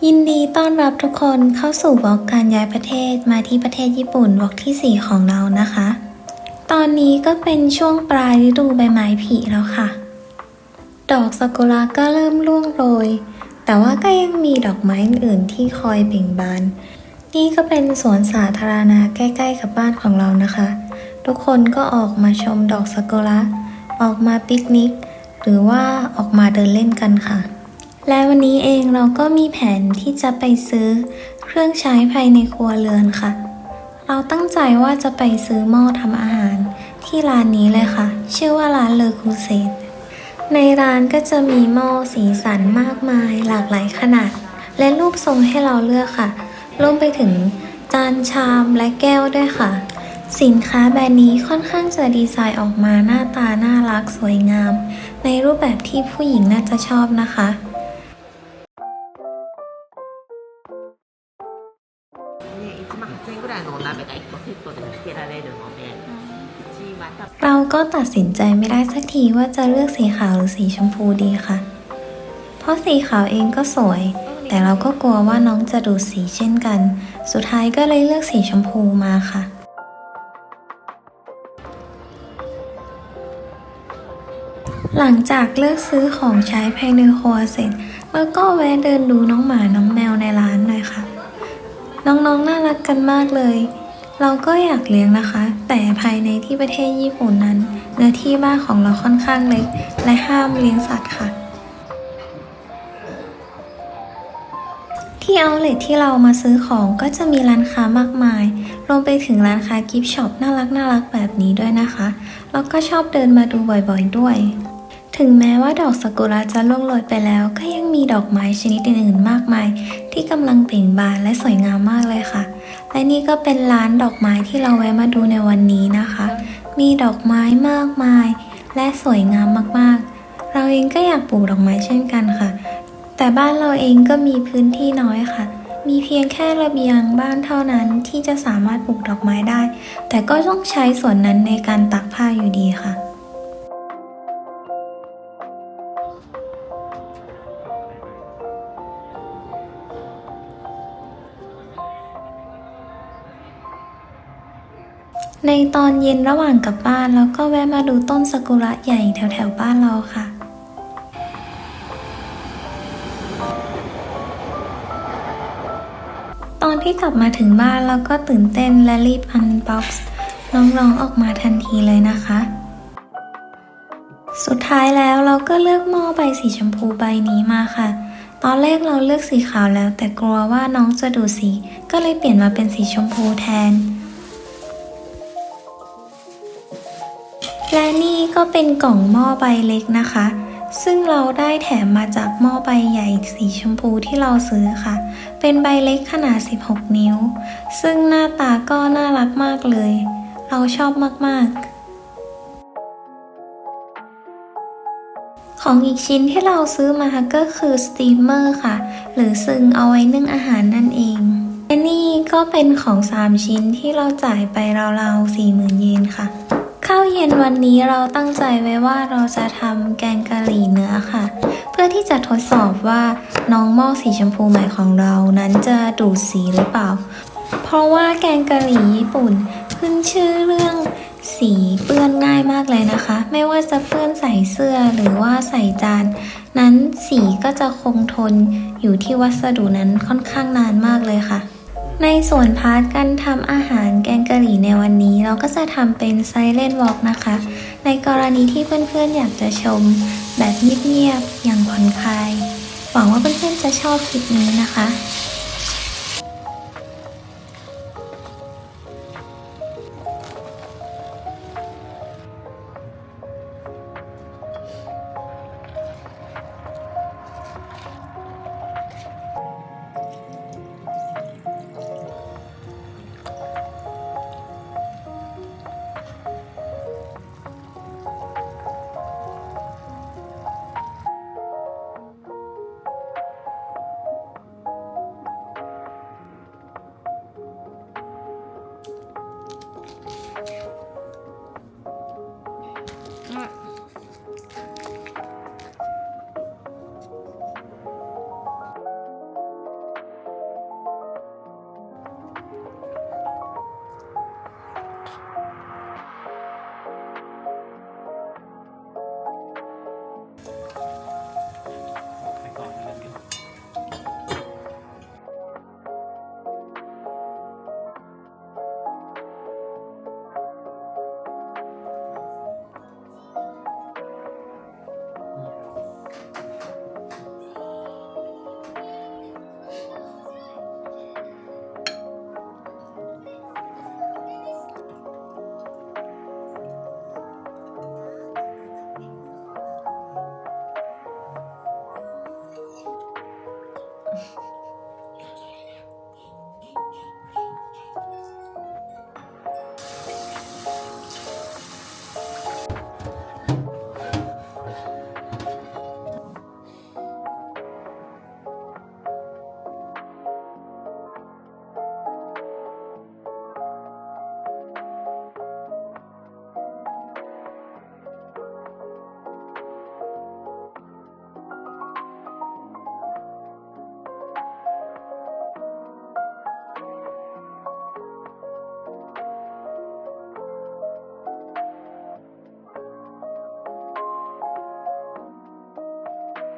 ยินดีต้อนรับทุกคนเข้าสู่วอล์กการย้ายประเทศมาที่ประเทศญี่ปุ่นวอล์กที่ 4ของเรานะคะ ตอนนี้ก็เป็นช่วงปลายฤดูใบไม้ผลิแล้วค่ะ ดอกซากุระก็เริ่มร่วงโรย แต่ว่าก็ยังมีดอกไม้อื่นๆที่คอยเบ่งบาน นี่ก็เป็นสวนสาธารณะใกล้ๆกับบ้านของเรานะคะ ทุกคนก็ออกมาชมดอกซากุระ ออกมาปิกนิก หรือว่าออกมาเดินเล่นกันค่ะ และวันนี้เองเราก็มีแผนที่จะไปซื้อเครื่องใช้ภายในครัวเรือนค่ะ เราตั้งใจว่าจะไปซื้อหม้อทำอาหารที่ร้านนี้เลยค่ะ ชื่อว่าร้านเลอคูเซตในร้านก็จะมีหม้อสีสันมากมายหลากหลายขนาด และรูปทรงให้เราเลือกค่ะรวมไปถึงจานชามและแก้วด้วยค่ะ สินค้าแบรนด์นี้ค่อนข้างจะดีไซน์ออกมาหน้าตาน่ารักสวยงาม ในรูปแบบที่ผู้หญิงน่าจะชอบนะคะ18000円ぐらいのお鍋が1個セットでつけられるので、うちは多分เราก็ตัดสินใจไม่ได้สักทีว่าจะเลือกสีขาวหรือสีชมพูดีค่ะ เพราะสีขาวเองก็สวย แต่เราก็กลัวว่าน้องจะดูดสีเช่นกัน สุดท้ายก็เลยเลือกสีชมพูมาค่ะ หลังจากเลือกซื้อของใช้ภายในครัวเสร็จแล้วก็แวะเดินดูน้องหมาน้องแมวในร้านหน่อยค่ะ น้องๆน่ารักกันมากเลย เราก็อยากเลี้ยงนะคะ แต่ภายในที่ประเทศญี่ปุ่นนั้นเนื้อที่บ้านของเราค่อนข้างเล็กและห้ามเลี้ยงสัตว์ค่ะ ที่เอาท์เลทที่เรามาซื้อของก็จะมีร้านค้ามากมาย รวมไปถึงร้านค้ากิฟต์ช็อปน่ารักแบบนี้ด้วยนะคะ แล้วก็ชอบเดินมาดูบ่อยๆด้วย ถึงแม้ว่าดอกซากุระจะร่วงโรยไปแล้วก็ยังมีดอกไม้ชนิดอื่นๆมากมาย ที่กำลังเบ่งบานและสวยงามมากเลยค่ะ และนี่ก็เป็นร้านดอกไม้ที่เราแวะมาดูในวันนี้นะคะ มีดอกไม้มากมายและสวยงามมากๆ เราเองก็อยากปลูกดอกไม้เช่นกันค่ะ แต่บ้านเราเองก็มีพื้นที่น้อยค่ะ มีเพียงแค่ระเบียงบ้านเท่านั้นที่จะสามารถปลูกดอกไม้ได้ แต่ก็ต้องใช้ส่วนนั้นในการตักผ้าอยู่ดีค่ะ ในตอนเย็นระหว่างกลับบ้านเราก็แวะมาดูต้นซากุระใหญ่แถวบ้านเราค่ะ ตอนที่กลับมาถึงบ้านเราก็ตื่นเต้นและรีบอันบ็อกซ์น้องๆออกมาทันทีเลยนะคะ สุดท้ายแล้วเราก็เลือกหม้อใบสีชมพูใบนี้มาค่ะ ตอนแรกเราเลือกสีขาวแล้วแต่กลัวว่าน้องจะดูดสีก็เลยเปลี่ยนมาเป็นสีชมพูแทน และนี่ก็เป็นกล่องหม้อใบเล็กนะคะ ซึ่งเราได้แถมมาจากหม้อใบใหญ่สีชมพูที่เราซื้อค่ะ เป็นใบเล็กขนาด 16 นิ้ว ซึ่งหน้าตาก็น่ารักมากเลย เราชอบมากๆ ของอีกชิ้นที่เราซื้อมาก็คือสตีมเมอร์ค่ะ หรือซึงเอาไว้นึ่งอาหารนั่นเอง และนี่ก็เป็นของ 3 ชิ้นที่เราจ่ายไปราวๆ 40,000 เยนค่ะ ข้าวเย็นวันนี้เราตั้งใจไว้ว่าเราจะทำแกงกะหรี่เนื้อค่ะ เพื่อที่จะทดสอบว่าน้องหม้อสีชมพูใหม่ของเรานั้นจะดูดสีหรือเปล่า เพราะว่าแกงกะหรี่ญี่ปุ่นขึ้นชื่อเรื่องสีเปื้อนง่ายมากเลยนะคะ ไม่ว่าจะเปื้อนใส่เสื้อหรือว่าใส่จานนั้นสีก็จะคงทนอยู่ที่วัสดุนั้นค่อนข้างนานมากเลยค่ะ ในส่วนพาร์ทการทำอาหารแกงกะหรี่ในวันนี้เราก็จะทำเป็น Silent Walk นะคะ ในกรณีที่เพื่อนๆอยากจะชมแบบเงียบๆอย่างผ่อนคลาย หวังว่าเพื่อนๆจะชอบคลิปนี้นะคะ